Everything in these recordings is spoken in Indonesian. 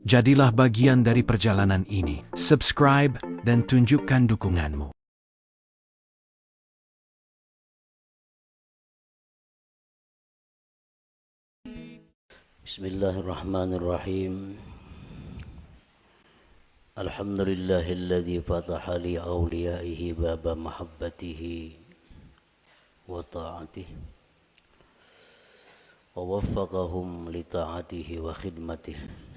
Jadilah bagian dari perjalanan ini. Subscribe dan tunjukkan dukunganmu. Bismillahirrahmanirrahim. Alhamdulillahilladzi fataha li awliyaihi baba mahabbatihi wa ta'atihi wa waffaqahum li ta'atihi wa khidmatihi.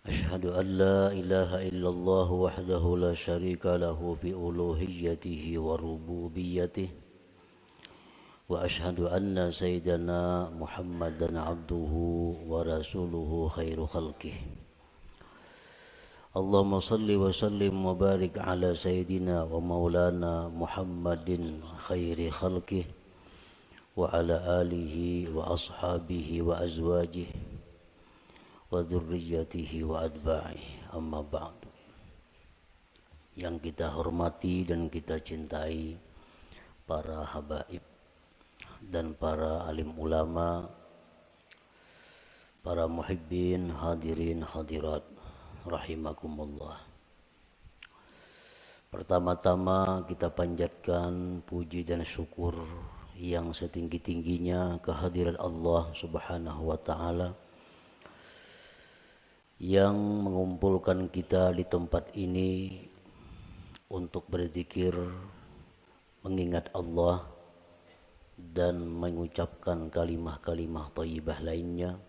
Ashhadu an la ilaha illallah wahdahu la syarika lahu fi uluhiyyatihi wa rububiyyatihi. Wa ashhadu anna sayyidana Muhammadan abduhu wa rasuluhu khairu khalqih. Allahumma salli wa sallim wa barik ala sayyidina wa maulana Muhammadin khairi khalqih wa ala alihi wa ashabihi wa azwajihi wa dzurriyyatihi wa atba'ihi, amma ba'du. Yang kita hormati dan kita cintai para habaib dan para alim ulama, para muhibbin, hadirin hadirat rahimakumullah. Pertama-tama kita panjatkan puji dan syukur yang setinggi-tingginya kehadirat Allah Subhanahu wa taala yang mengumpulkan kita di tempat ini untuk berzikir, mengingat Allah dan mengucapkan kalimah-kalimah thayyibah lainnya.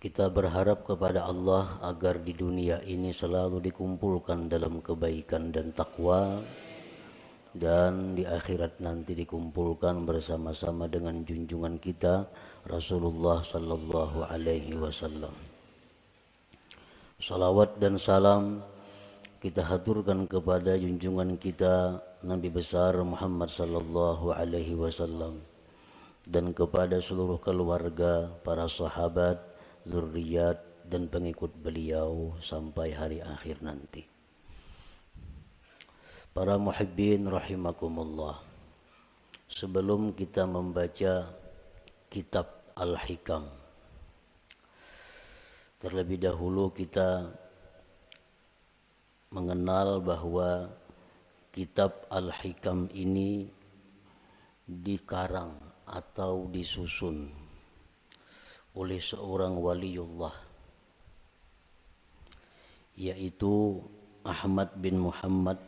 Kita berharap kepada Allah agar di dunia ini selalu dikumpulkan dalam kebaikan dan takwa, dan di akhirat nanti dikumpulkan bersama-sama dengan junjungan kita Rasulullah sallallahu alaihi wasallam. Salawat dan salam kita haturkan kepada junjungan kita Nabi besar Muhammad sallallahu alaihi wasallam dan kepada seluruh keluarga, para sahabat, zuriat dan pengikut beliau sampai hari akhir nanti. Para muhibbin rahimakumullah, sebelum kita membaca kitab Al-Hikam, terlebih dahulu kita mengenal bahwa kitab Al-Hikam ini dikarang atau disusun oleh seorang waliullah, yaitu Ahmad bin Muhammad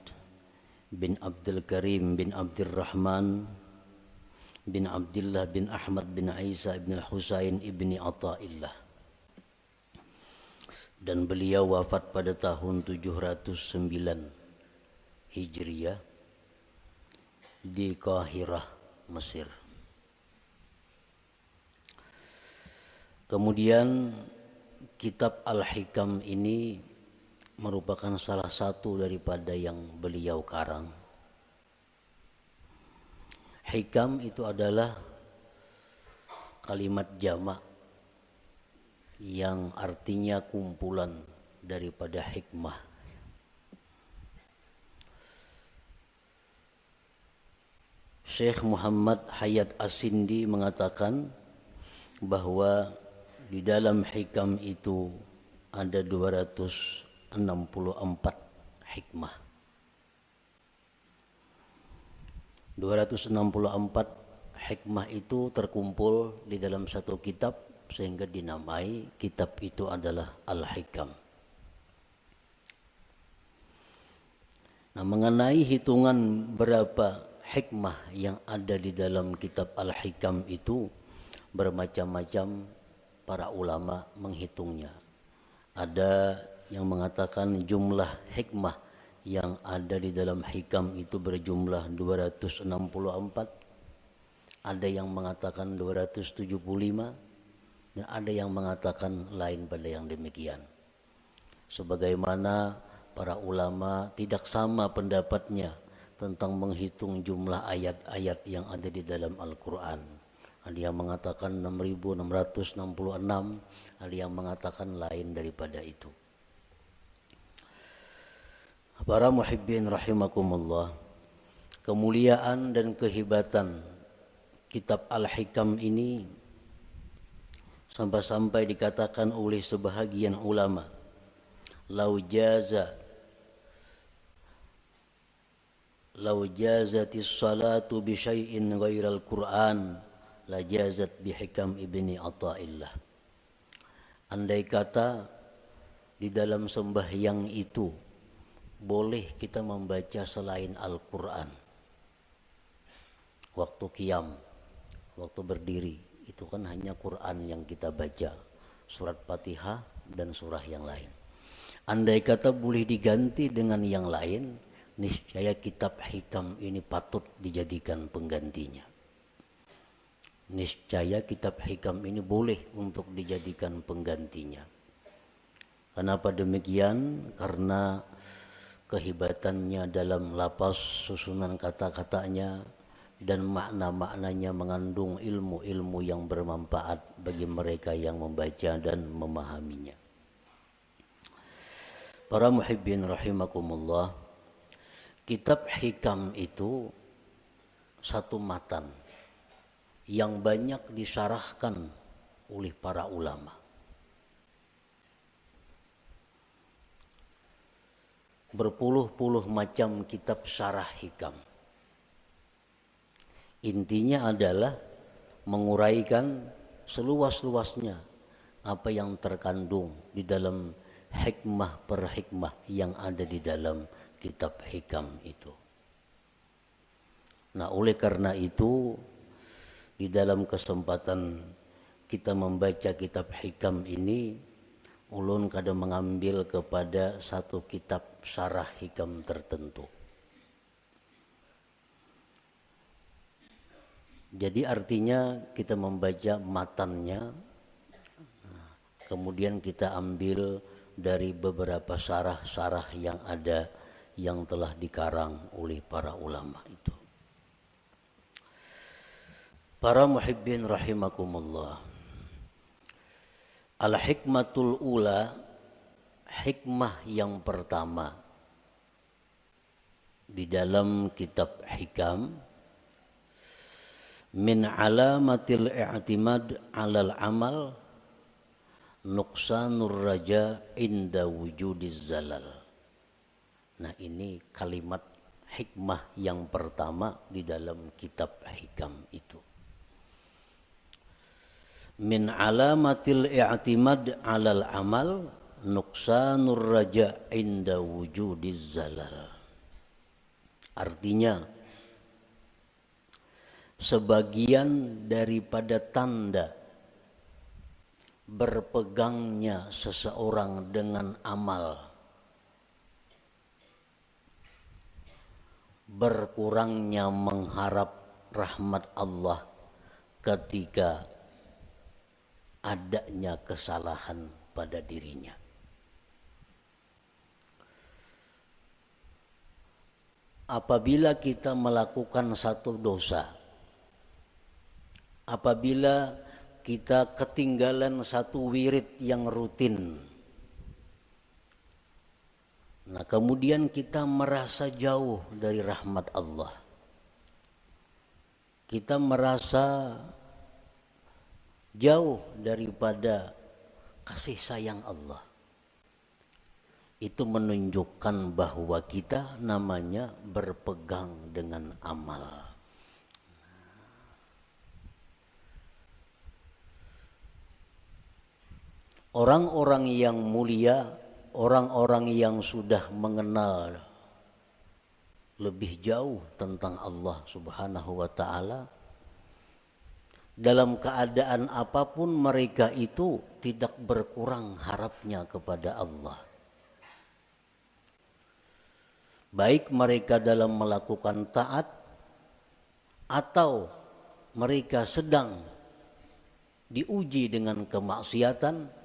bin Abdul Karim bin Abdurrahman bin Abdullah bin Ahmad bin Isa bin Husain ibni Athaillah, dan beliau wafat pada tahun 709 Hijriah di Kahirah, Mesir. Kemudian kitab Al-Hikam ini merupakan salah satu daripada yang beliau karang. Hikam itu adalah kalimat jamak yang artinya kumpulan daripada hikmah. Syekh Muhammad Hayat As-Sindi mengatakan bahwa di dalam hikam itu ada 264 hikmah. 264 hikmah itu terkumpul di dalam satu kitab sehingga dinamai kitab itu adalah Al-Hikam. Nah, mengenai hitungan berapa hikmah yang ada di dalam kitab Al-Hikam itu bermacam-macam para ulama menghitungnya. Ada yang mengatakan jumlah hikmah yang ada di dalam hikam itu berjumlah 264. Ada yang mengatakan 275 dan ada yang mengatakan lain pada yang demikian. Sebagaimana para ulama tidak sama pendapatnya tentang menghitung jumlah ayat-ayat yang ada di dalam Al-Quran. Ada yang mengatakan 6.666, ada yang mengatakan lain daripada itu. Para muhibbin rahimakumullah, kemuliaan dan kehebatan kitab Al-Hikam ini Sampai-sampai dikatakan oleh sebahagian ulama, lau jazatis salatu bi syai'in ghairal Qur'an la jazat bi hikam ibni Athaillah. Andai kata di dalam sembahyang itu boleh kita membaca selain Al-Quran, waktu qiyam, waktu berdiri, itu kan hanya Quran yang kita baca, surat Fatihah dan surah yang lain. Andai kata boleh diganti dengan yang lain, niscaya kitab hikam ini patut dijadikan penggantinya. Niscaya kitab hikam ini boleh untuk dijadikan penggantinya. Kenapa demikian? Karena kehebatannya dalam lapas, susunan kata-katanya, dan makna-maknanya mengandung ilmu-ilmu yang bermanfaat bagi mereka yang membaca dan memahaminya. Para muhibbin rahimakumullah, kitab hikam itu satu matan yang banyak disyarahkan oleh para ulama. Berpuluh-puluh macam kitab syarah hikam. Intinya adalah menguraikan seluas-luasnya apa yang terkandung di dalam hikmah per hikmah yang ada di dalam kitab hikam itu. Nah, oleh karena itu di dalam kesempatan kita membaca kitab hikam ini, ulun kadang mengambil kepada satu kitab syarah hikam tertentu. Jadi artinya kita membaca matannya, kemudian kita ambil dari beberapa syarah-syarah yang ada yang telah dikarang oleh para ulama itu. Para muhibbin rahimakumullah, al-hikmatul ula, hikmah yang pertama di dalam kitab hikam, min alamatil i'timad 'alal amal nuqsanur raja inda wujudiz zalal. Nah, ini kalimat hikmah yang pertama di dalam kitab hikam itu. Min alamatil i'timad 'alal amal nuqsanur raja inda wujudiz zalal. Artinya, sebagian daripada tanda berpegangnya seseorang dengan amal, berkurangnya mengharap rahmat Allah ketika adanya kesalahan pada dirinya. Apabila kita melakukan satu dosa, apabila kita ketinggalan satu wirid yang rutin, nah kemudian kita merasa jauh dari rahmat Allah, kita merasa jauh daripada kasih sayang Allah, itu menunjukkan bahwa kita namanya berpegang dengan amal. Orang-orang yang mulia, orang-orang yang sudah mengenal lebih jauh tentang Allah Subhanahu wa ta'ala, dalam keadaan apapun mereka itu tidak berkurang harapnya kepada Allah. Baik mereka dalam melakukan taat atau mereka sedang diuji dengan kemaksiatan,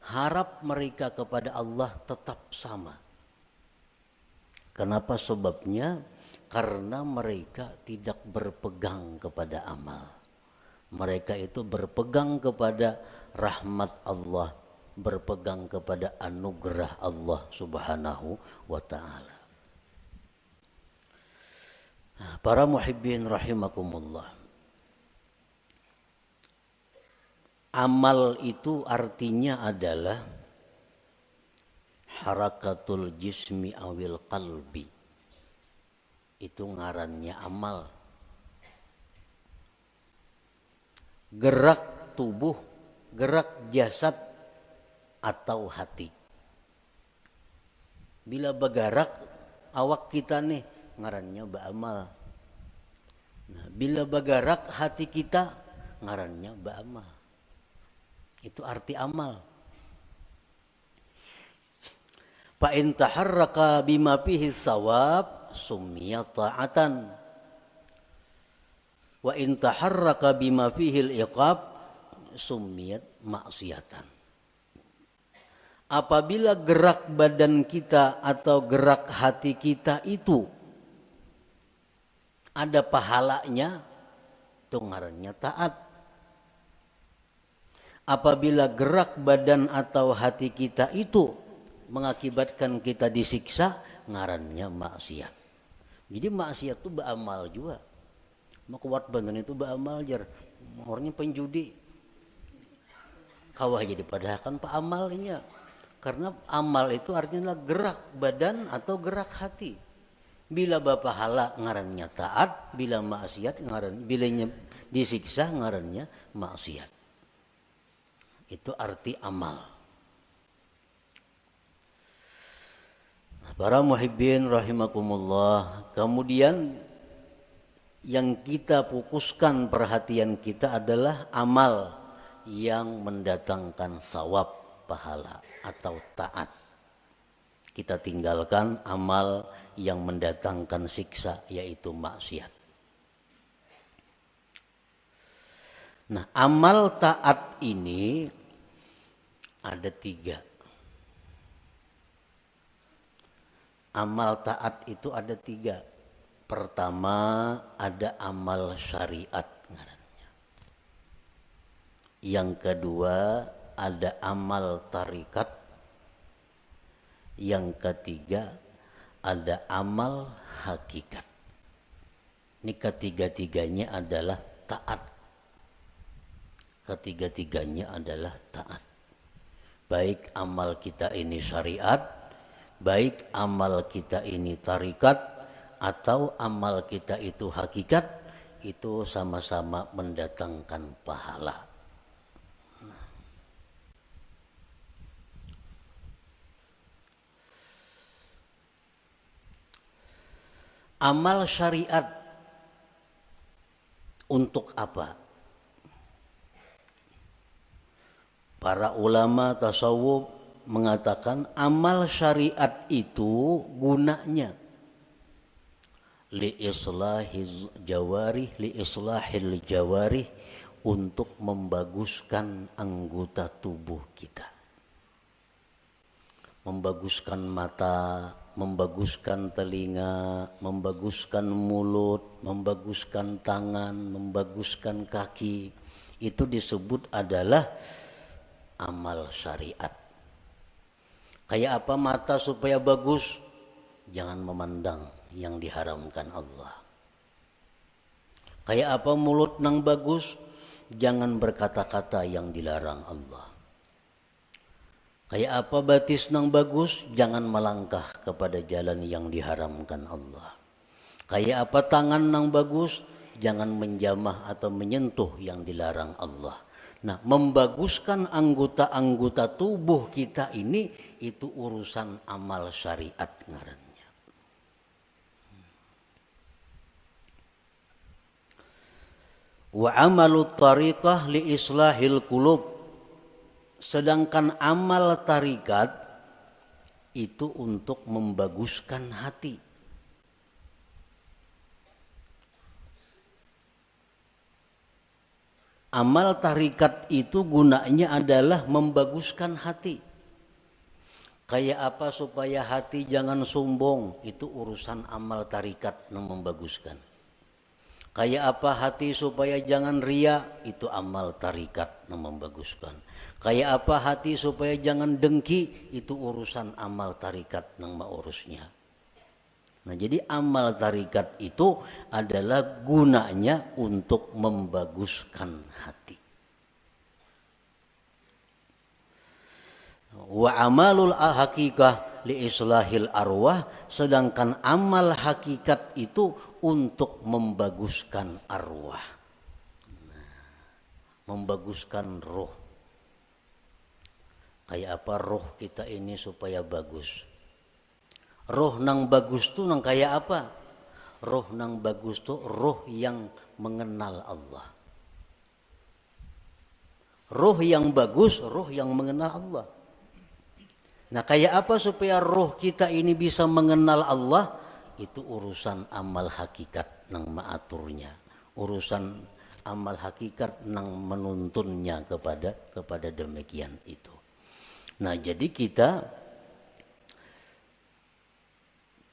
harap mereka kepada Allah tetap sama. Kenapa sebabnya? Karena mereka tidak berpegang kepada amal. Mereka itu berpegang kepada rahmat Allah, berpegang kepada anugerah Allah Subhanahu wa ta'ala. Para muhibbin rahimakumullah, Amal itu artinya adalah harakatul jismi awil qalbi. Itu ngarannya amal. Gerak tubuh, gerak jasad atau hati. Bila bergerak awak kita nih ngarannya beramal. Nah, bila bergerak hati kita ngarannya beramal. Itu arti amal. Fa in taharraka bima fihi sawab summiya ta'atan. Wa in taharraka bima fihi al-iqab summiyat maksiatan. Apabila gerak badan kita atau gerak hati kita itu ada pahalanya, itu ngarannya taat. Apabila gerak badan atau hati kita itu mengakibatkan kita disiksa, ngarannya maksiat. Jadi maksiat itu beramal juga. Mau kuat badan itu beramal jar. Orangnya penjudi. Kawah jadi padahal kan pak amalnya. Karena amal itu artinya gerak badan atau gerak hati. Bila bapahala ngarannya taat, bila maksiat ngaran, bilanya disiksa ngarannya maksiat. Itu arti amal. Para muhibbin rahimakumullah. Kemudian yang kita fokuskan perhatian kita adalah amal yang mendatangkan sawab, pahala atau taat. Kita tinggalkan amal yang mendatangkan siksa, yaitu maksiat. Nah, amal taat ini ada 3. Amal taat itu ada 3. Pertama ada amal syariat ngarannya. Yang kedua ada amal tarikat. Yang ketiga ada amal hakikat. Ini ketiga-tiganya adalah taat. Ketiga-tiganya adalah taat. Baik amal kita ini syariat, baik amal kita ini tarikat, atau amal kita itu hakikat, itu sama-sama mendatangkan pahala. Amal syariat untuk apa? Para ulama tasawuf mengatakan amal syariat itu gunanya li islahil jawarih untuk membaguskan anggota tubuh kita. Membaguskan mata, membaguskan telinga, membaguskan mulut, membaguskan tangan, membaguskan kaki. Itu disebut adalah amal syariat. Kayak apa mata supaya bagus? Jangan memandang yang diharamkan Allah. Kayak apa mulut nang bagus? Jangan berkata-kata yang dilarang Allah. Kayak apa batis nang bagus? Jangan melangkah kepada jalan yang diharamkan Allah. Kayak apa tangan nang bagus? Jangan menjamah atau menyentuh yang dilarang Allah. Nah, membaguskan anggota-anggota tubuh kita ini itu urusan amal syariat ngarannya. Wa amalut tariqah li islahil qulub. Sedangkan amal tarikat itu untuk membaguskan hati. Amal tarikat itu gunanya adalah membaguskan hati. Kayak apa supaya hati jangan sombong, itu urusan amal tarikat yang membaguskan. Kayak apa hati supaya jangan ria, itu amal tarikat yang membaguskan. Kayak apa hati supaya jangan dengki, itu urusan amal tarikat yang mengurusnya. Nah, jadi amal tarikat itu adalah gunanya untuk membaguskan hati. Wa amalul hakikah li islahil arwah, sedangkan amal hakikat itu untuk membaguskan arwah, membaguskan roh. Kayak apa roh kita ini supaya bagus? Roh nang bagus tuh nang kayak apa? Roh nang bagus tuh roh yang mengenal Allah. Roh yang bagus, roh yang mengenal Allah. Nah, kayak apa supaya roh kita ini bisa mengenal Allah? Itu urusan amal hakikat nang maaturnya, urusan amal hakikat nang menuntunnya kepada demikian itu. Nah, jadi kita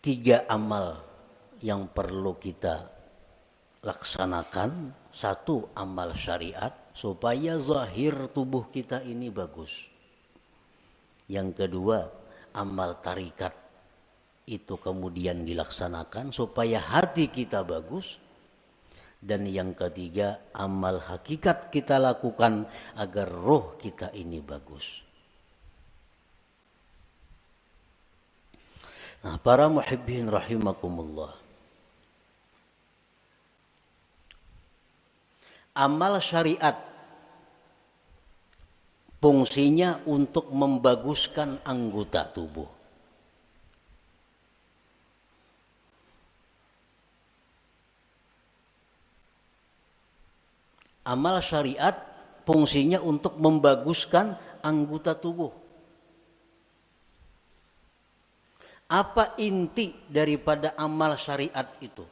3 amal yang perlu kita laksanakan. 1, amal syariat supaya zahir tubuh kita ini bagus. Yang kedua, amal tarikat itu kemudian dilaksanakan supaya hati kita bagus. Dan yang ketiga, amal hakikat kita lakukan agar roh kita ini bagus. Nah, para muhibbin rahimakumullah, amal syariat fungsinya untuk membaguskan anggota tubuh. Amal syariat fungsinya untuk membaguskan anggota tubuh. Apa inti daripada amal syariat itu?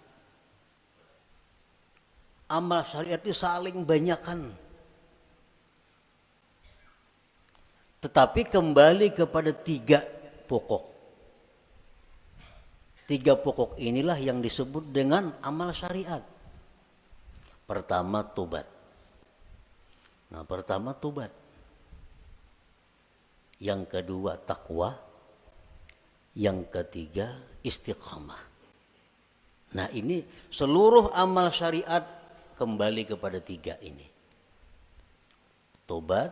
Amal syariat itu saling banyakan. Tetapi kembali kepada 3 pokok. 3 pokok inilah yang disebut dengan amal syariat. Pertama, tobat. Nah, pertama tobat. Yang kedua, takwa. Yang ketiga, istiqamah. Nah, ini seluruh amal syariat kembali kepada 3 ini. Tobat,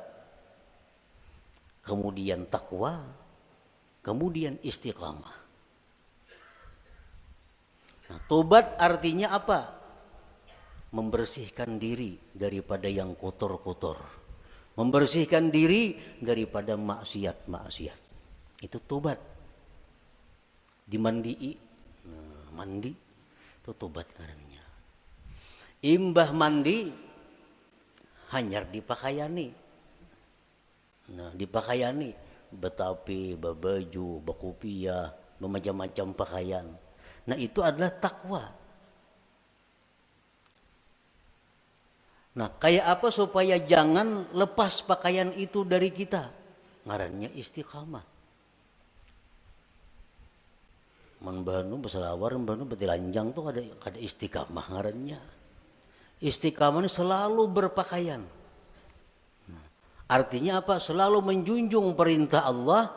kemudian takwa, kemudian istiqamah. Nah, tobat artinya apa? Membersihkan diri daripada yang kotor-kotor. Membersihkan diri daripada maksiat-maksiat. Itu tobat. Dimandii, mandi itu tobat ngarannya. Imbah mandi hanyar dipakaiani. Nah, dipakaiani betapi, babaju, bakupia, bermacam-macam pakaian. Nah, itu adalah takwa. Nah, kayak apa supaya jangan lepas pakaian itu dari kita? Ngarannya istiqamah. Manbanu beselawar, manbanu betilanjang tuh ada istiqamah ngarannya. Istiqamah ini selalu berpakaian. Nah, artinya apa? Selalu menjunjung perintah Allah,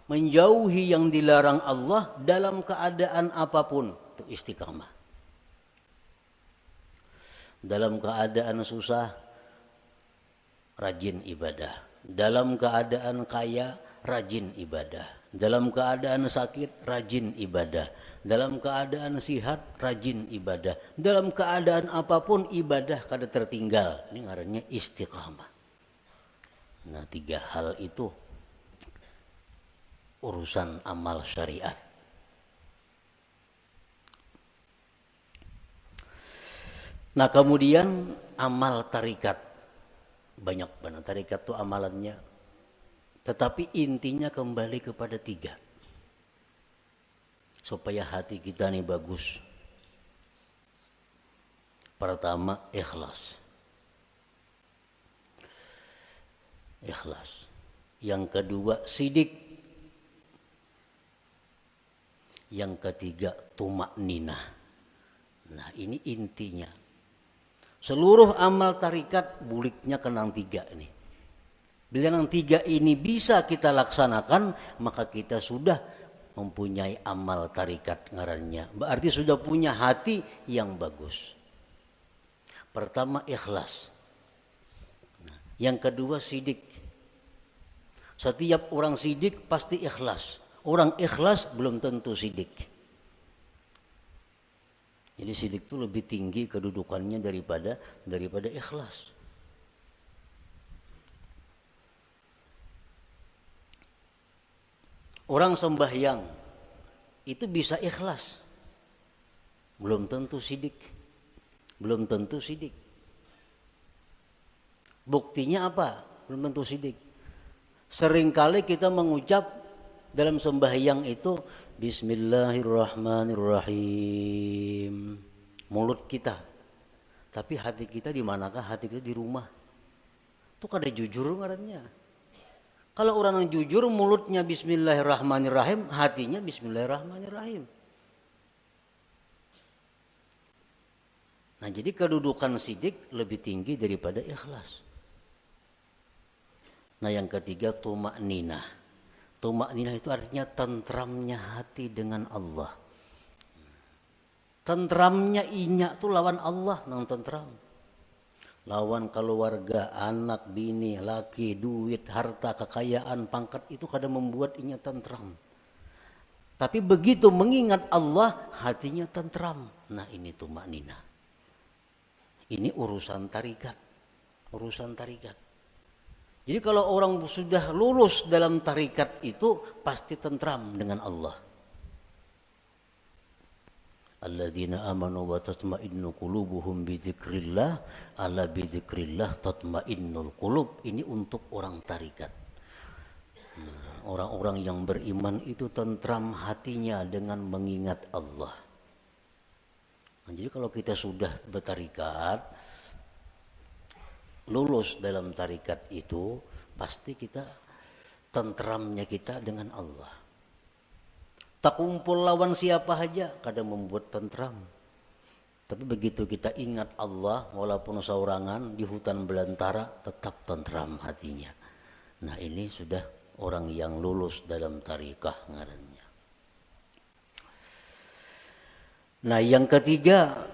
menjauhi yang dilarang Allah dalam keadaan apapun. Itu istiqamah. Dalam keadaan susah, rajin ibadah. Dalam keadaan kaya, rajin ibadah. Dalam keadaan sakit, rajin ibadah. Dalam keadaan sihat, rajin ibadah. Dalam keadaan apapun ibadah kada tertinggal. Ini ngarannya istiqamah. Nah, 3 hal itu urusan amal syariat. Nah, kemudian amal tarikat. Banyak banget tarikat itu amalannya. Tetapi intinya kembali kepada 3. Supaya hati kita ini bagus. Pertama, ikhlas. Ikhlas. Yang kedua, sidik. Yang ketiga, tumakninah. Nah, ini intinya. Seluruh amal tarikat buliknya kenang 3 ini. Bila yang 3 ini bisa kita laksanakan, maka kita sudah mempunyai amal tarikat ngarannya. Berarti sudah punya hati yang bagus. Pertama, ikhlas. Yang kedua, sidik. Setiap orang sidik pasti ikhlas. Orang ikhlas belum tentu sidik. Jadi sidik itu lebih tinggi kedudukannya daripada ikhlas. Orang sembahyang itu bisa ikhlas, belum tentu sidik. Belum tentu sidik. Buktinya apa? Belum tentu sidik. Seringkali kita mengucap dalam sembahyang itu Bismillahirrahmanirrahim, mulut kita, tapi hati kita di manakah? Hati kita di rumah. Itu kada jujur ngarannya. Kalau orang yang jujur mulutnya Bismillahirrahmanirrahim, hatinya Bismillahirrahmanirrahim. Nah, jadi kedudukan sidik lebih tinggi daripada ikhlas. Nah, yang ketiga tumakninah. Tumakninah itu artinya tentramnya hati dengan Allah. Tentramnya inya tuh lawan Allah nang tentram. Lawan keluarga, anak, bini, laki, duit, harta, kekayaan, pangkat itu kadang membuat inya tentram. Tapi begitu mengingat Allah, hatinya tentram. Nah, ini tumakninah. Ini urusan tarikat. Urusan tarikat. Jadi kalau orang sudah lulus dalam tarikat itu pasti tentram dengan Allah. Alladzina amanu wa tatma'innu qulubuhum bidzikrillah, ala bidzikrillah tatma'innul qulub. Ini untuk orang tarikat. Nah, orang-orang yang beriman itu tentram hatinya dengan mengingat Allah. Nah, jadi kalau kita sudah bertarikat, lulus dalam tarikat itu, pasti kita tentramnya kita dengan Allah. Tak kumpul lawan siapa saja, kadang membuat tentram. Tapi begitu kita ingat Allah, walaupun saurangan di hutan belantara, tetap tentram hatinya. Nah, ini sudah orang yang lulus dalam tarikah ngarannya. Nah, yang ketiga,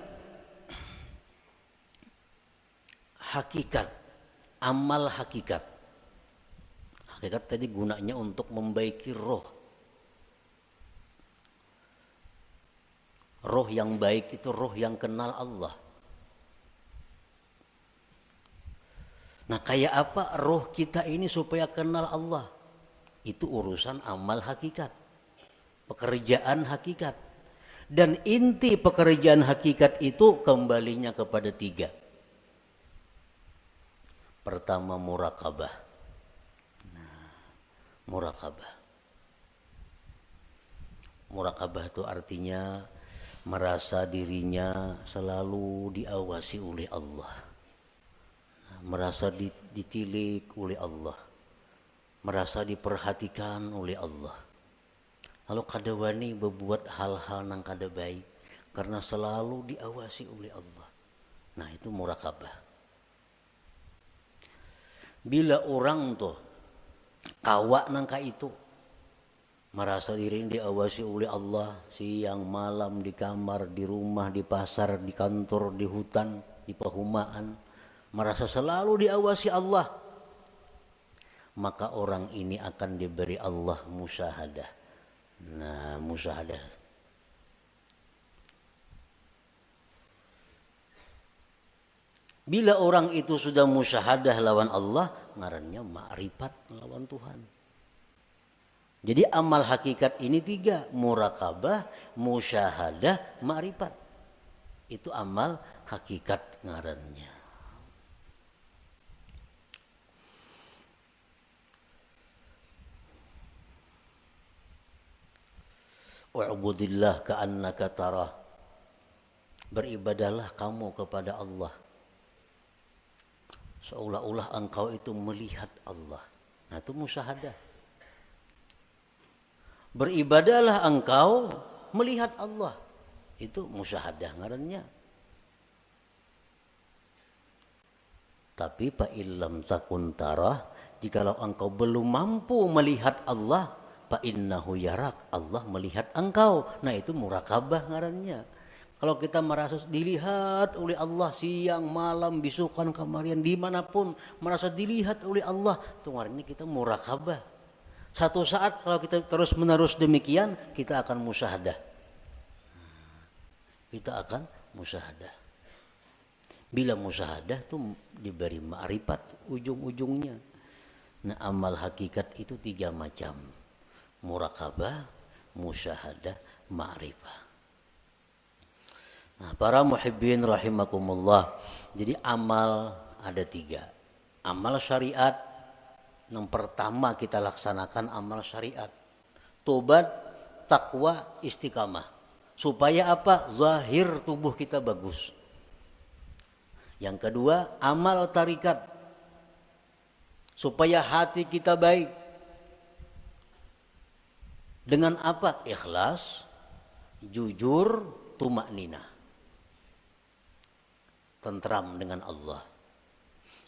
hakikat, amal hakikat. Hakikat tadi gunanya untuk membaiki roh. Roh yang baik itu roh yang kenal Allah. Nah, kayak apa roh kita ini supaya kenal Allah? Itu urusan amal hakikat, pekerjaan hakikat. Dan inti pekerjaan hakikat itu kembalinya kepada tiga. Pertama, murakabah. Nah, murakabah. Murakabah itu artinya merasa dirinya selalu diawasi oleh Allah. Nah, merasa ditilik oleh Allah. Merasa diperhatikan oleh Allah. Kalau kada wani berbuat hal-hal yang kada baik karena selalu diawasi oleh Allah. Nah, itu murakabah. Bila orang tuh kawak nangka itu merasa diri diawasi oleh Allah siang malam di kamar, di rumah, di pasar, di kantor, di hutan, di perumahan, merasa selalu diawasi Allah, maka orang ini akan diberi Allah musyahadah. Nah, musyahadah. Bila orang itu sudah musyahadah lawan Allah, ngarannya ma'rifat lawan Tuhan. Jadi amal hakikat ini tiga, murakabah, musyahadah, ma'rifat. Itu amal hakikat ngarannya. Wa'budillah ka'annaka tarah. Beribadahlah kamu kepada Allah seolah-olah engkau itu melihat Allah. Nah, itu musyahadah. Beribadahlah engkau melihat Allah. Itu musyahadah ngarannya. Tapi fa illam takun tarah, jikalau engkau belum mampu melihat Allah, fa innahu yarak, Allah melihat engkau. Nah, itu murakabah ngarannya. Kalau kita merasa dilihat oleh Allah siang, malam, bisukan, kemarian, dimanapun merasa dilihat oleh Allah, itu ngarannya kita murakabah. Satu saat kalau kita terus menerus demikian, kita akan musyahadah. Kita akan musyahadah. Bila musyahadah tuh diberi ma'rifat ujung-ujungnya. Nah, amal hakikat itu 3 macam. Muraqabah, musyahadah, ma'rifah. Nah, para muhibbin rahimakumullah. Jadi amal ada 3. Amal syariat, yang pertama kita laksanakan amal syariat. Tobat, takwa, istiqamah. Supaya apa? Zahir tubuh kita bagus. Yang kedua, amal tarikat. Supaya hati kita baik. Dengan apa? Ikhlas, jujur, tumakninah. Tentram dengan Allah.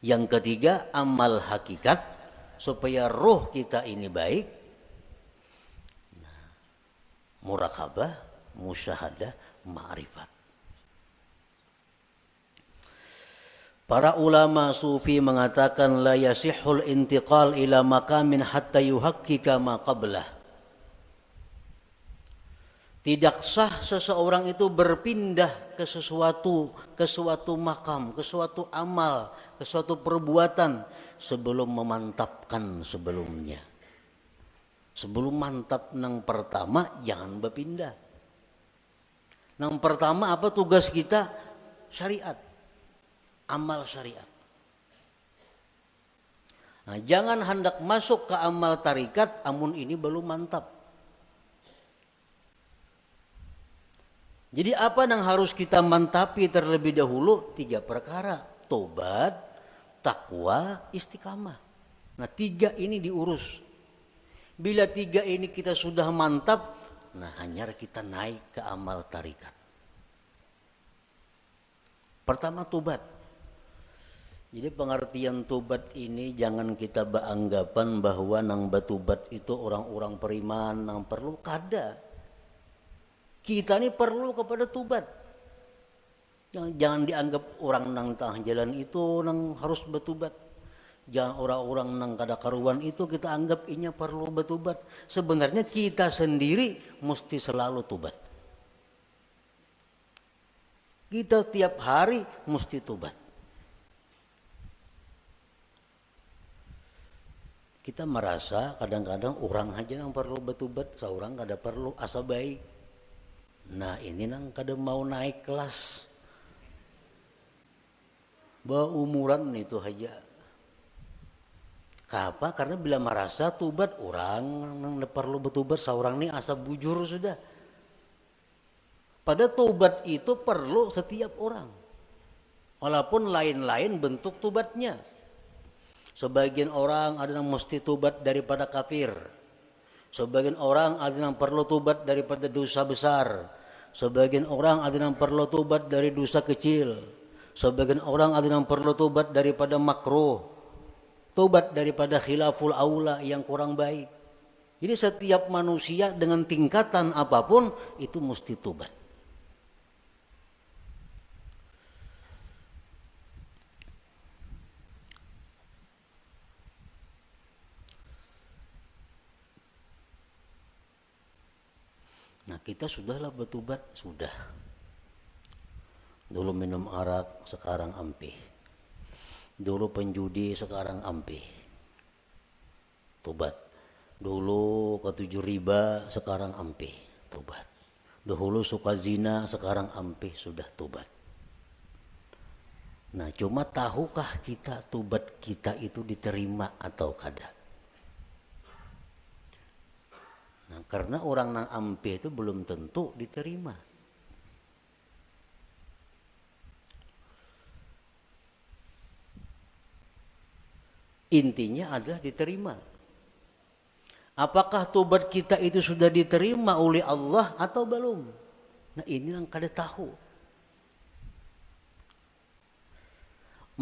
Yang ketiga, amal hakikat. Supaya roh kita ini baik. Muraqabah, musyahadah, ma'rifat. Para ulama sufi mengatakan la yasihul intiqal ila maqamin hatta yuhaqqika ma qablah. Tidak sah seseorang itu berpindah ke suatu makam, ke suatu amal, ke suatu perbuatan sebelum memantapkan sebelumnya. Sebelum mantap nang pertama jangan berpindah. Nang pertama apa tugas kita? Syariat. Amal syariat. Nah, jangan hendak masuk ke amal tarikat amun ini belum mantap. Jadi apa yang harus kita mantapi terlebih dahulu? 3 perkara. Tobat, takwa, istiqamah. Nah, 3 ini diurus. Bila 3 ini kita sudah mantap, nah hanya kita naik ke amal tarikat. Pertama tobat. Jadi pengertian tobat ini jangan kita beranggapan bahwa nang batubat itu orang-orang periman nang perlu kada. Kita ini perlu kepada tobat. Jangan dianggap orang nang tengah jalan itu nang harus batubat. Jangan orang-orang nang kada karuan itu kita anggap inya perlu batubat. Sebenarnya kita sendiri mesti selalu tobat. Kita tiap hari mesti tobat. Kita merasa kadang-kadang orang aja yang perlu batubat, seorang kada perlu asa baik. Nah ini nang kada mau naik kelas. Umuran itu aja. Kenapa? Karena bila merasa tubat orang nang perlu batubat, seorang ini asa bujur sudah. Pada tubat itu perlu setiap orang. Walaupun lain-lain bentuk tubatnya. Sebagian orang ada yang mesti tobat daripada kafir. Sebagian orang ada yang perlu tobat daripada dosa besar. Sebagian orang ada yang perlu tobat dari dosa kecil. Sebagian orang ada yang perlu tobat daripada makruh. Tobat daripada khilaful aula yang kurang baik. Jadi setiap manusia dengan tingkatan apapun itu mesti tobat. Nah kita sudahlah bertobat, sudah. Dulu minum arak, sekarang ampih. Dulu penjudi, sekarang ampih. Tobat. Dulu ketujuh riba, sekarang ampih. Tobat. Dahulu suka zina, sekarang ampih, sudah tobat. Nah cuma tahukah kita tobat kita itu diterima atau kada? Nah, karena orang nang ampih itu belum tentu diterima. Intinya adalah diterima. Apakah tobat kita itu sudah diterima oleh Allah atau belum? Nah ini yang kada tahu.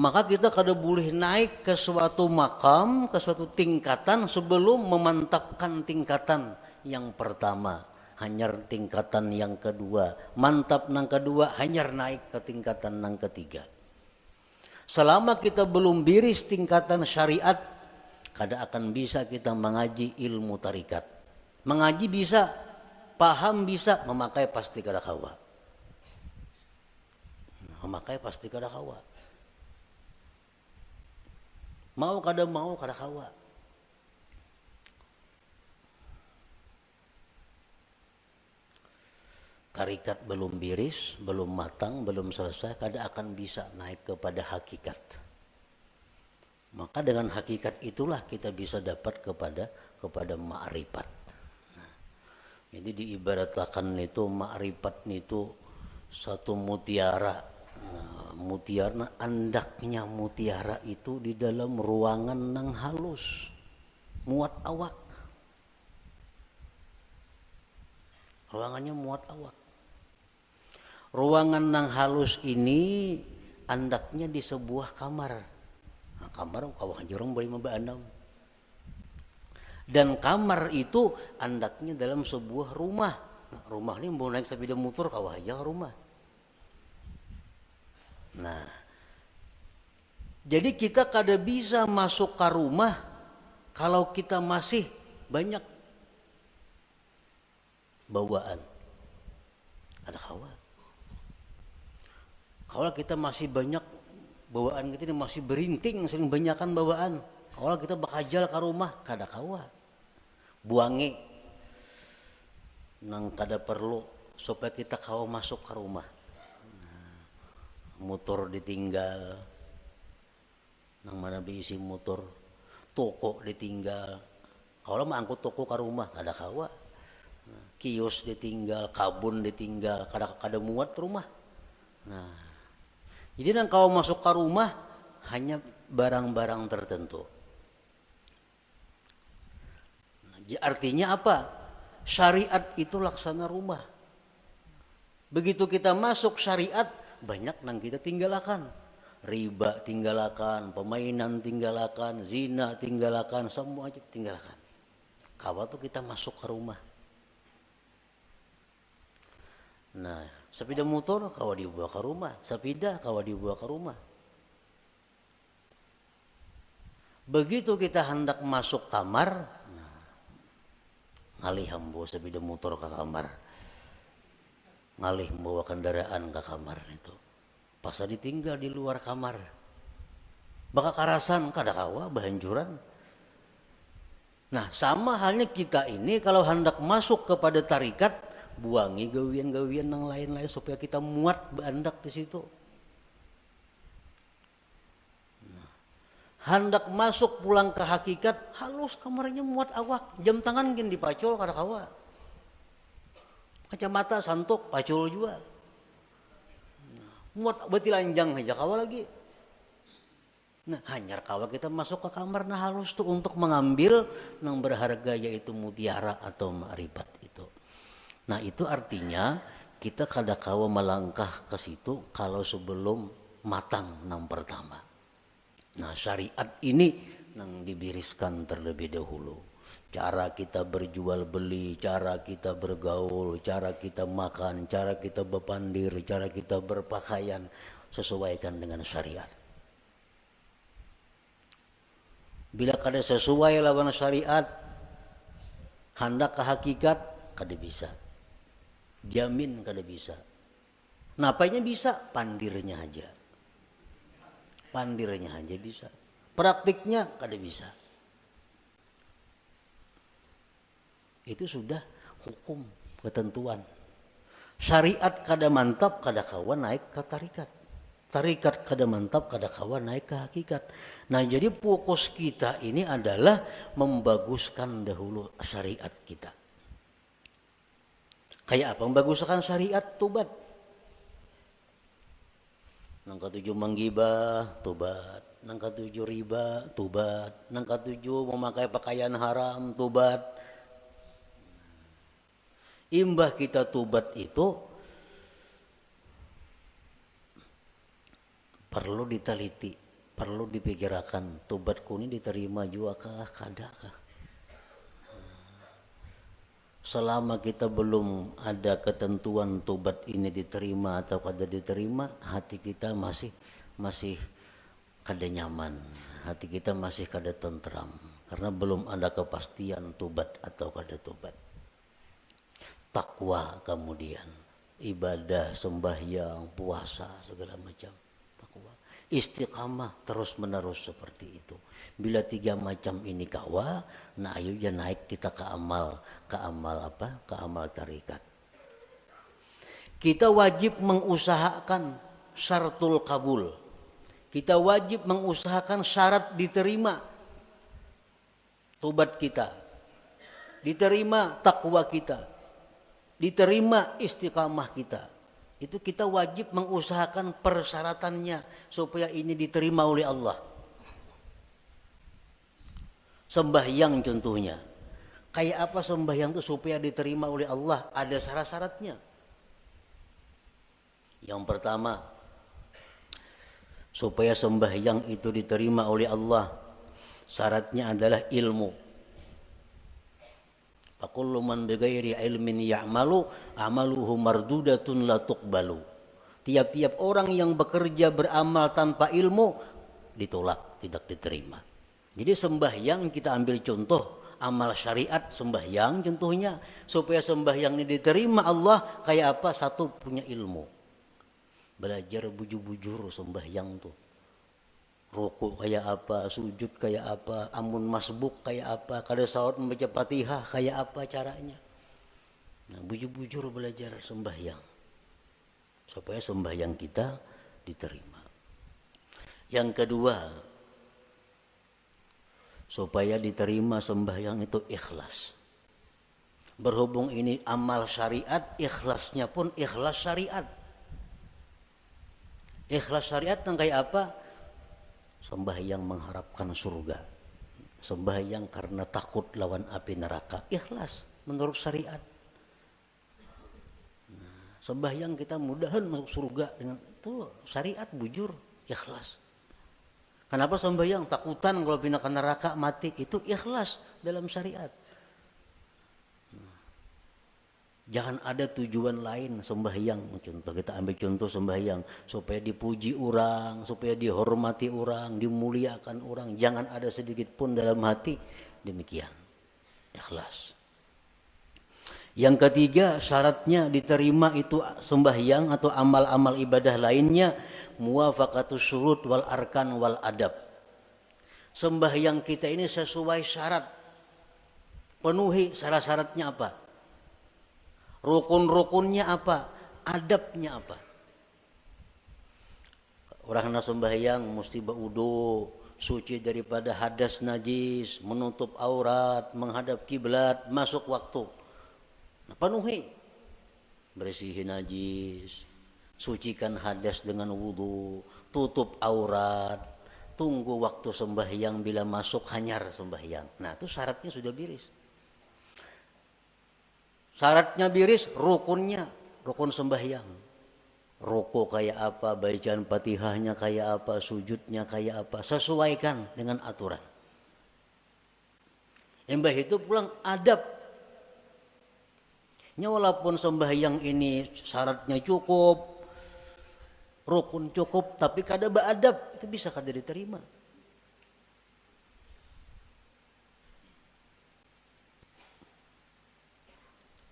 Maka kita kada boleh naik ke suatu makam, ke suatu tingkatan sebelum memantapkan tingkatan yang pertama, hanya tingkatan yang kedua, mantap nang kedua, hanya naik ke tingkatan nang ketiga. Selama kita belum biris tingkatan syariat, kada akan bisa kita mengaji ilmu tarikat. Mengaji bisa, paham bisa, memakai pasti kada kawa. Memakai pasti kada kawa. Mau kada kawa. Tarikat belum biris, belum matang, belum selesai, kada akan bisa naik kepada hakikat. Maka dengan hakikat itulah kita bisa dapat kepada ma'rifat. Nah, jadi diibaratkan itu ma'rifat itu satu mutiara. Nah, mutiara, andaknya mutiara itu di dalam ruangan nang halus, muat awak. Ruangannya muat awak. Ruangan nang halus ini andaknya di sebuah kamar. Nah, kamar kawah jorong boleh membaandam. Dan kamar itu andaknya dalam sebuah rumah. Nah, rumah ini mau naik sepeda motor kawah aja ke rumah. Nah, jadi kita kada bisa masuk ke rumah kalau kita masih banyak bawaan. Ada kawa. Kalau kita masih banyak bawaan kita ini masih berinting, sering banyakan bawaan. Kalau kita bakajal ke rumah, kada kawa. Buangi nang kada perlu supaya kita kawa masuk ke rumah. Nah, motor ditinggal, nang mana diisi motor, toko ditinggal. Kalau mangkut toko ke rumah, kada kawa. Nah, kios ditinggal, kabun ditinggal, kada muat rumah. Nah, jadi nang kau masuk ke rumah hanya barang-barang tertentu. Nah, artinya apa? Syariat itu laksana rumah. Begitu kita masuk syariat, banyak nang kita tinggalkan. Riba tinggalkan, permainan tinggalkan, zina tinggalkan, semua aja tinggalkan. Kawa tuh kita masuk ke rumah. Nah, sepeda motor kawa dibawa ke rumah, sepeda kawa dibawa ke rumah. Begitu kita hendak masuk kamar, nah, ngalih hambo sepeda motor ke kamar, ngalih membawa kendaraan ke kamar itu, pas ditinggal di luar kamar, baka karasan kada kawa bahanjuran. Nah, sama halnya kita ini kalau hendak masuk kepada tarikat, buangi gawian-gawian yang lain-lain supaya kita muat bandak di situ. Nah, hendak masuk pulang ke hakikat, halus kamarnya muat awak, jam tangan gin dipacul kada kawa. Kacamata santok pacul juga. Nah, muat beti lanjang aja kawa lagi. Nah, hanyar kawa kita masuk ke kamar nah halus tuh untuk mengambil yang berharga yaitu mutiara atau ma'rifat itu. Nah, itu artinya kita kada kawa melangkah ke situ kalau sebelum matang nang pertama. Nah, syariat ini nang dibiriskan terlebih dahulu. Cara kita berjual beli, cara kita bergaul, cara kita makan, cara kita berpandir, cara kita berpakaian sesuaikan dengan syariat. Bila kada sesuai lawan syariat, hendak ke hakikat kada bisa. Jamin kada bisa. Napanya bisa? Pandirnya aja. Pandirnya aja bisa. Praktiknya kada bisa. Itu sudah hukum, ketentuan. Syariat kada mantap, kada kawan naik ke tarikat. Tarikat kada mantap, kada kawan naik ke hakikat. Nah, jadi fokus kita ini adalah membaguskan dahulu syariat kita. Kayak apa membaguskan syariat? Tobat. Nang ketujuh menggibah, tobat. Nang ketujuh riba, tobat. Nang ketujuh memakai pakaian haram, tobat. Imbah kita tobat itu perlu diteliti, perlu dipikirkan. Tobatku ini diterima juga kah, kada kah? Selama kita belum ada ketentuan tobat ini diterima atau kada diterima, hati kita masih kada nyaman, hati kita masih kada tentram, karena belum ada kepastian tobat atau kada tobat. Takwa kemudian ibadah, sembahyang, puasa segala macam. Takwa, istiqamah terus menerus seperti itu. Bila 3 macam ini kawa, nah ayo ya naik kita ke amal apa? Ke amal tarikat. Kita wajib mengusahakan syaratul kabul. Kita wajib mengusahakan syarat diterima tobat kita, diterima takwa kita, diterima istiqamah kita. Itu kita wajib mengusahakan persyaratannya supaya ini diterima oleh Allah. Sembahyang contohnya. Kayak apa sembahyang itu supaya diterima oleh Allah? Ada syarat-syaratnya. Yang pertama, supaya sembahyang itu diterima oleh Allah, syaratnya adalah ilmu. Fakullu man bighairi ilmin ya'malu amaluhu mardudatun la tuqbalu. Tiap-tiap orang yang bekerja beramal tanpa ilmu ditolak, tidak diterima. Jadi sembahyang kita ambil contoh amal syariat sembahyang contohnya, supaya sembahyang ini diterima Allah kayak apa? Satu, punya ilmu. Belajar bujur-bujur sembahyang tuh. Rukuk kayak apa, sujud kayak apa, amun masbuk kayak apa, kada salat membaca Fatihah kayak apa caranya. Nah, bujur-bujur belajar sembahyang supaya sembahyang kita diterima. Yang kedua, supaya diterima sembahyang itu ikhlas. Berhubung ini amal syariat, ikhlasnya pun ikhlas syariat. Ikhlas syariat yang kayak apa? Sembahyang mengharapkan surga, sembahyang karena takut lawan api neraka, ikhlas menurut syariat. Sembahyang kita mudahan masuk surga dengan itu syariat bujur, ikhlas. Kenapa sembahyang? Takutan kalau pindah ke neraka mati, itu ikhlas dalam syariat. Jangan ada tujuan lain sembahyang. Contoh kita ambil contoh sembahyang supaya dipuji orang, supaya dihormati orang, dimuliakan orang. Jangan ada sedikit pun dalam hati demikian. Ikhlas. Yang ketiga, syaratnya diterima itu sembahyang atau amal-amal ibadah lainnya muwafaqatus syurut wal arkan wal adab. Sembahyang kita ini sesuai syarat. Penuhi syarat-syaratnya apa? Rukun-rukunnya apa? Adabnya apa? Orang hendak sembahyang mesti berwudu, suci daripada hadas najis, menutup aurat, menghadap kiblat, masuk waktu. Nah, penuhi. Bersihin najis, sucikan hadas dengan wudu, tutup aurat, tunggu waktu sembahyang, bila masuk hanyar sembahyang. Nah, itu syaratnya sudah biris. Syaratnya biris, rukunnya, rukun sembahyang. Rukuk kayak apa, bacaan Fatihahnya kayak apa, sujudnya kayak apa, sesuaikan dengan aturan. Embah itu pulang adab. Walaupun sembahyang ini syaratnya cukup, rukun cukup, tapi kada beradab, itu bisa kada diterima.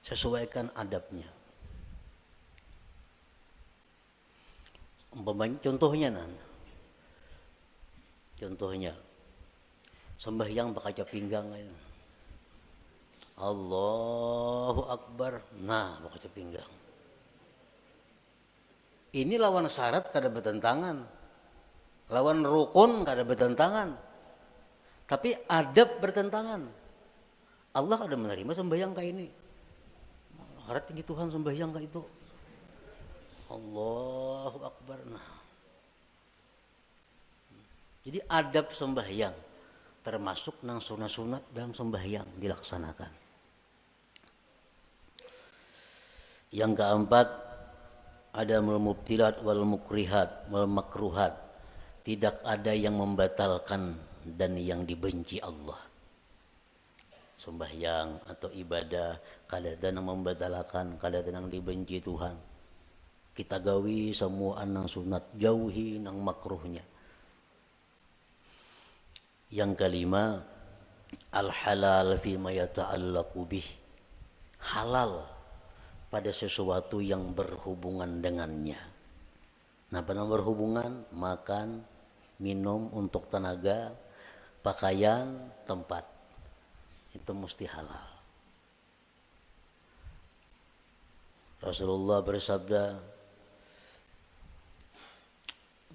Sesuaikan adabnya. Contohnya contohnya sembahyang berkaca pinggang itu. Allahu Akbar, nah berkaca pinggang. Ini lawan syarat kada bertentangan, lawan rukun kada bertentangan, tapi adab bertentangan. Allah kada menerima sembahyang kayak ini. Harap tinggi Tuhan sembahyang kayak itu. Allahu Akbar. Nah. Jadi adab sembahyang termasuk nang sunat-sunat dalam sembahyang dilaksanakan. Yang keempat, ada mubtilat wal mukrihat wal makruhat. Tidak ada yang membatalkan dan yang dibenci Allah. Sembahyang atau ibadah kadang membatalkan, kadang dibenci Tuhan. Kita gawi semua nang sunat, jauhi nang makruhnya. Yang kelima, al-halal fima yata'allaqu bih, halal pada sesuatu yang berhubungan dengannya. Nah, pada berhubungan makan, minum untuk tenaga, pakaian, tempat, itu mesti halal. Rasulullah bersabda,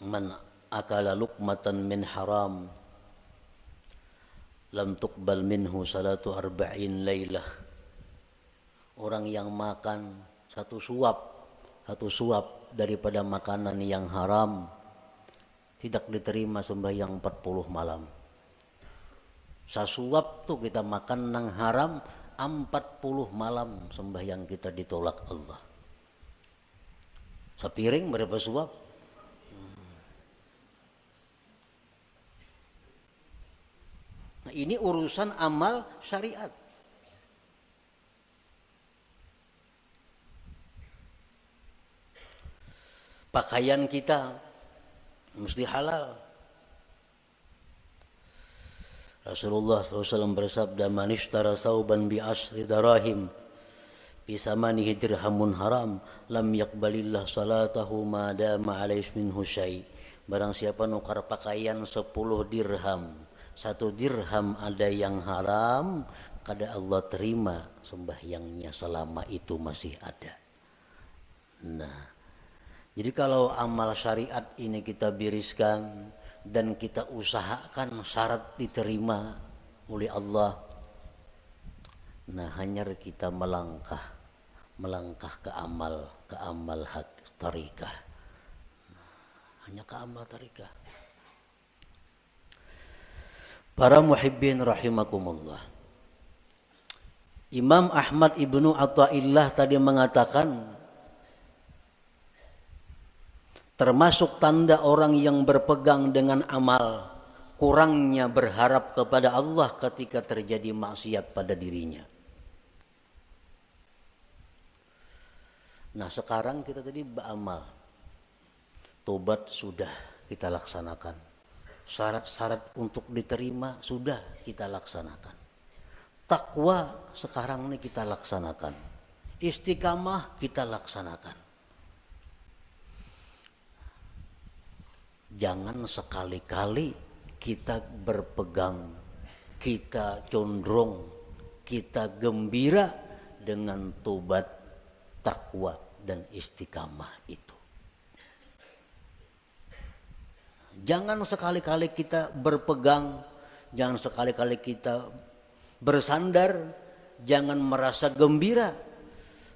man akala luqmatan min haram lam tuqbal minhu salatu arba'in lailah. Orang yang makan satu suap daripada makanan yang haram tidak diterima sembahyang 40 malam. Sasuap tuh kita makan nang haram 40 malam sembahyang kita ditolak Allah. Sepiring berapa suap? Nah, ini urusan amal syariat. Pakaian kita mesti halal. Rasulullah SAW bersabda, man ishtara sauban bi asri darahim bisamanihi dirhamun haram lam yakbalillah salatahu ma dama alaihi minhu syai. Barang siapa nukar pakaian 10 dirham, 1 dirham ada yang haram, kada Allah terima sembahyangnya selama itu masih ada. Nah, jadi kalau amal syariat ini kita biriskan dan kita usahakan syarat diterima oleh Allah, nah hanya kita melangkah ke amal hak tarikah, hanya ke amal tarikah. Para muhibbin rahimakumullah, Imam Ahmad ibnu Athaillah tadi mengatakan, termasuk tanda orang yang berpegang dengan amal, kurangnya berharap kepada Allah ketika terjadi maksiat pada dirinya. Nah, sekarang kita tadi beramal, tobat sudah kita laksanakan, syarat-syarat untuk diterima sudah kita laksanakan, takwa sekarang ini kita laksanakan, istiqamah kita laksanakan. Jangan sekali-kali kita berpegang, kita condong, kita gembira dengan tobat, takwa, dan istiqamah itu. Jangan sekali-kali kita berpegang, jangan sekali-kali kita bersandar, jangan merasa gembira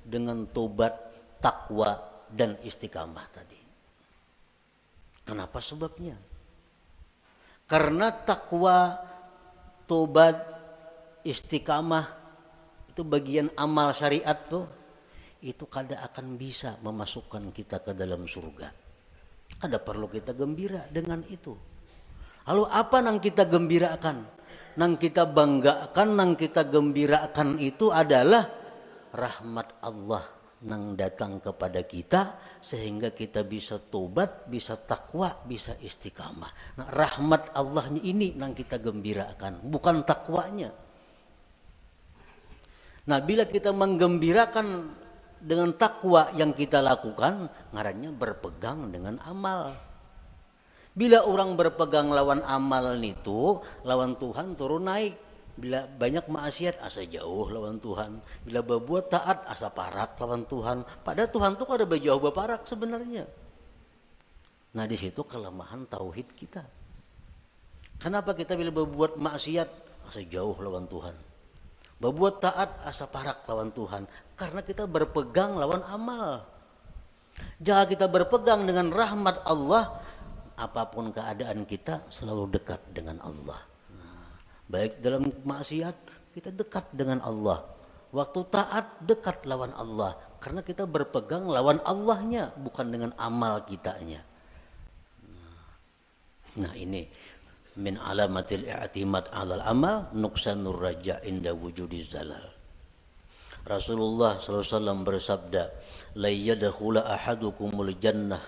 dengan tobat, takwa, dan istiqamah tadi. Kenapa sebabnya? Karena takwa, tobat, istiqamah itu bagian amal syariat tuh, itu kada akan bisa memasukkan kita ke dalam surga. Ada perlu kita gembira dengan itu. Lalu apa nang kita gembirakan? Nang kita banggakan, nang kita gembirakan itu adalah rahmat Allah nang datang kepada kita sehingga kita bisa tobat, bisa takwa, bisa istiqamah. Nah, rahmat Allahnya ini nang kita gembirakan, bukan takwanya. Nah, bila kita menggembirakan dengan takwa yang kita lakukan, ngarannya berpegang dengan amal. Bila orang berpegang lawan amal itu, lawan Tuhan turun naik. Bila banyak maksiat asa jauh lawan Tuhan. Bila berbuat taat asa parak lawan Tuhan. Padahal Tuhan tuh ada jauh berparak sebenarnya. Nah, di situ kelemahan tauhid kita. Kenapa kita bila berbuat maksiat asa jauh lawan Tuhan? Berbuat taat asa parak lawan Tuhan. Karena kita berpegang lawan amal. Jangan kita berpegang dengan rahmat Allah, apapun keadaan kita selalu dekat dengan Allah. Baik dalam maksiat kita dekat dengan Allah, waktu taat dekat lawan Allah, karena kita berpegang lawan Allahnya, bukan dengan amal kitanya. Nah, ini min alamatil i'timad 'alal amal nuqsanur raja inda wujudiz zalal. Rasulullah SAW bersabda, la yadkhula ahadukumul jannah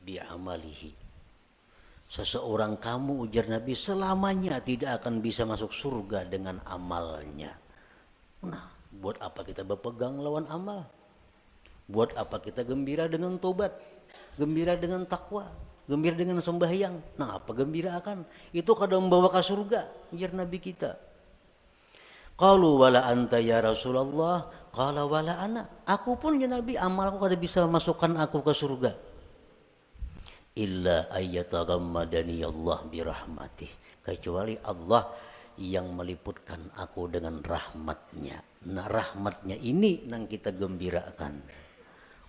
bi amalihi. Seseorang kamu, ujar Nabi, selamanya tidak akan bisa masuk surga dengan amalnya. Nah, buat apa kita berpegang lawan amal? Buat apa kita gembira dengan tobat, gembira dengan takwa, gembira dengan sembahyang? Nah, apa gembira akan? Itu kadang membawa ke surga, ujar Nabi kita. Qalu wala anta ya Rasulullah, qala wala ana. Aku pun ya Nabi, amalku kada bisa masukkan aku ke surga. Illa ayyatagammadani Allah birahmatih, kecuali Allah yang meliputkan aku dengan rahmatnya. Nah, rahmatnya ini yang kita gembirakan.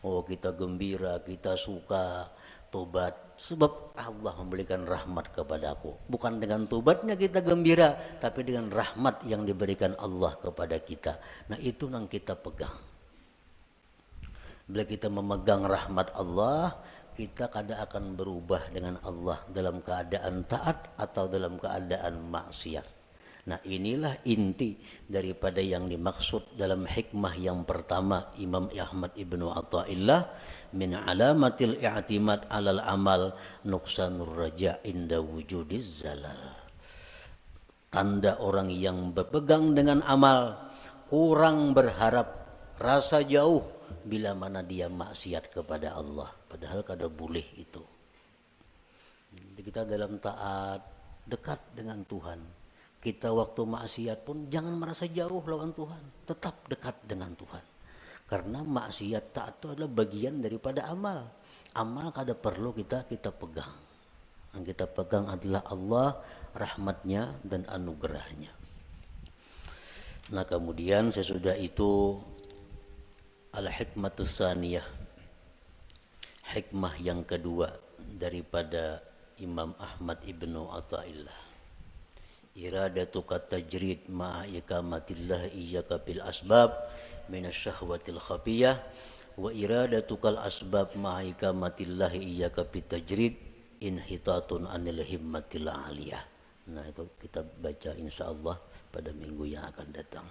Oh, kita gembira, kita suka tobat sebab Allah memberikan rahmat kepada aku. Bukan dengan tobatnya kita gembira, tapi dengan rahmat yang diberikan Allah kepada kita. Nah, itu yang kita pegang. Bila kita memegang rahmat Allah, kita kada akan berubah dengan Allah dalam keadaan taat atau dalam keadaan maksiat. Nah, inilah inti daripada yang dimaksud dalam hikmah yang pertama Imam Ahmad Ibnu Athaillah, min alamatil i'timad alal amal nuqsanur raja inda wujudiz zalal. Tanda orang yang berpegang dengan amal, kurang berharap, rasa jauh bila mana dia maksiat kepada Allah, padahal kada boleh itu. Jadi kita dalam taat dekat dengan Tuhan. Kita waktu maksiat pun jangan merasa jauh lawan Tuhan, tetap dekat dengan Tuhan. Karena maksiat taat itu adalah bagian daripada amal. Amal kada perlu kita pegang. Yang kita pegang adalah Allah, rahmatnya dan anugerahnya. Nah, kemudian sesudah itu al-hikmatus saniyah, hikmah yang kedua daripada Imam Ahmad Ibnu Athaillah, iradatuka tajrid ma'a ikamatillah iyyaka bil asbab minasyahwatil khafiyah wa iradatukal asbab ma'a ikamatillah iyyaka bit tajrid inhitatun anil himmatil aliyah. Nah, itu kita baca insyaallah pada minggu yang akan datang.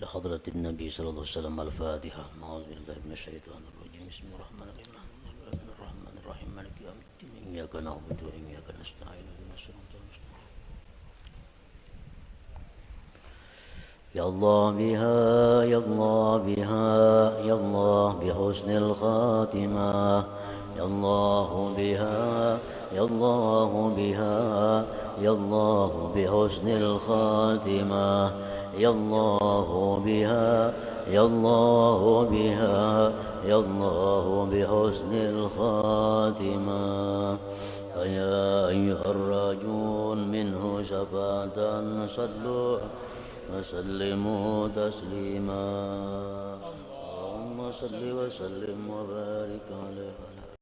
لحضرة النبي صلى الله عليه وسلم الفاتحة. أعوذ بالله من الشيطان الرجيم. بسم الله الرحمن الرحيم. مالك يوم الدين. إياك نعبد وإياك نستعين. اهدنا الصراط المستقيم. يا الله بها يا الله بها يا الله بحسن الخاتمة. يا الله بها يا الله بها يا الله بحسن الخاتمة. يا الله بها يا الله بها يا الله بحسن الخاتمة. فيا أيها الراجون منه شفاعة صلوا وسلموا تسليما. اللهم صل وسلم وبارك عليه.